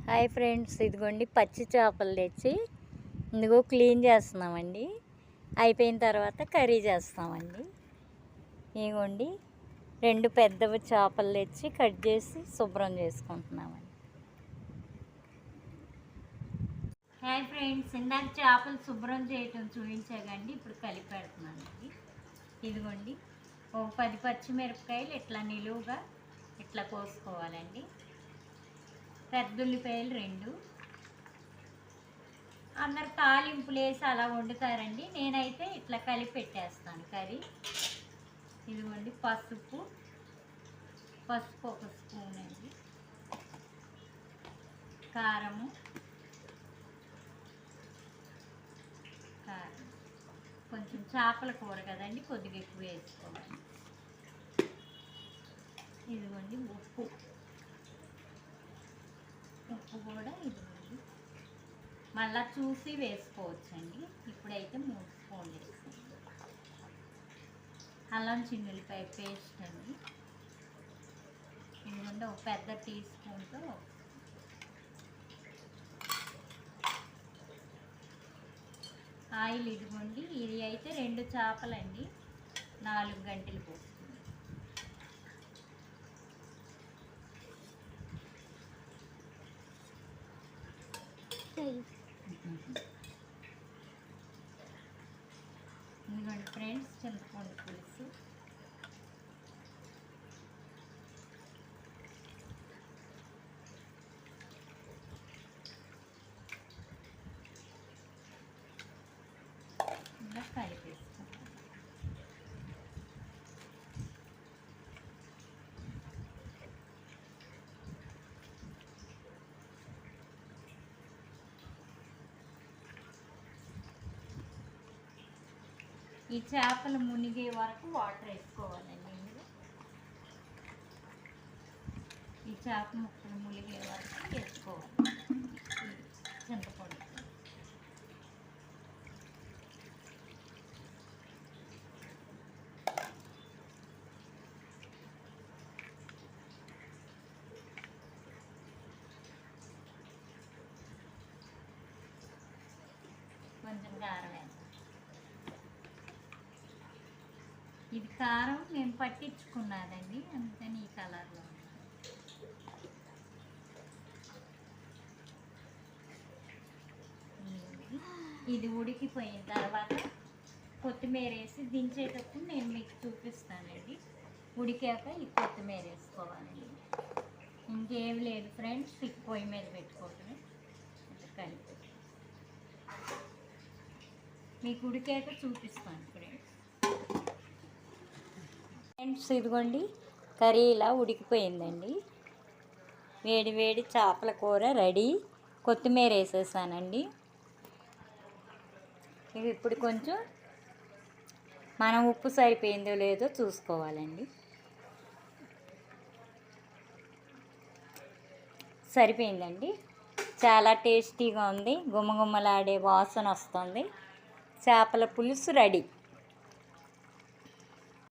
Hi friends, ఇదిగోండి పచ్చి చేపలు తెచ్చి ఇందుగో క్లీన్ చేస్తున్నామండి. అయిపోయిన తర్వాత కర్రీ చేస్తామండి. ఇదిగోండి 2 పెద్దవి చేపలు తెచ్చి కట్ చేసి శుభ్రం చేసుకుంటున్నామండి. హాయ్ ఫ్రెండ్స్, ఇందాక చేపలు శుభ్రం చేయటం చూపించాకండి, ఇప్పుడు కలిపి పెడుతున్నానండి. ఇదిగోండి ఒక 10 పచ్చిమిరపకాయలు ఇట్లా నిలువుగా ఇట్లా కోసుకోవాలండి. పెద్ద ఉల్లిపాయలు 2. అందరు తాలింపులు వేసి అలా వండుతారండి, నేనైతే ఇట్లా కలిపి పెట్టేస్తాను కర్రీ. ఇదిగోండి పసుపు 1 స్పూన్ అండి. కారం కొంచెం చేపల కూర కదండి, కొద్దిగా ఎక్కువ వేసుకోవాలి. ఇదిగోండి ఉప్పు కూడా ఇదిగోండి మళ్ళీ చూసి వేసుకోవచ్చండి. ఇప్పుడైతే 3 స్పూన్లు వేసుకోండి. అల్లం చిన్నులపాయ పేస్ట్ అండి. ఇదిగోండి ఒక పెద్ద టీ స్పూన్తో ఆయిల్. ఇదిగోండి ఇది అయితే 2 చేపలండి, 4 గంటలు పోస్తుంది. ఇదిగోండి ఫ్రెండ్స్ చింతపండు పులుసు. ఇలా కలిపేసుకుంటాం. ఈ చేపలు మునిగే వరకు వాటర్ వేసుకోవాలండి. ఇందులో ఈ చేప ముక్కలు మునిగే వరకు వేసుకోవాలి చింతపండు. కొంచెం కారం వేస్తాం. ఇది కారం నేను పట్టించుకున్నానండి, అందుకని ఈ కలర్లో ఉంది. ఇది ఉడికిపోయిన తర్వాత కొత్తిమీర వేసి దించేటప్పుడు నేను మీకు చూపిస్తానండి. ఉడికాక ఈ కొత్తిమీర వేసుకోవాలండి. ఇంకేం లేదు ఫ్రెండ్స్, పొయ్యి మీద పెట్టుకోవటమే. కలిపి మీకు ఉడికాక చూపిస్తాను ఫ్రెండ్స్. ఇదిగోండి కర్రీ ఇలా ఉడికిపోయిందండి. వేడి వేడి చేపల కూర రెడీ. కొత్తిమీర వేసేసానండి. ఇవి ఇప్పుడు కొంచెం మనం ఉప్పు సరిపోయిందో లేదో చూసుకోవాలండి. సరిపోయిందండి, చాలా టేస్టీగా ఉంది. గుమ్మగుమ్మలాడే వాసన వస్తుంది. చేపల పులుసు రెడీ.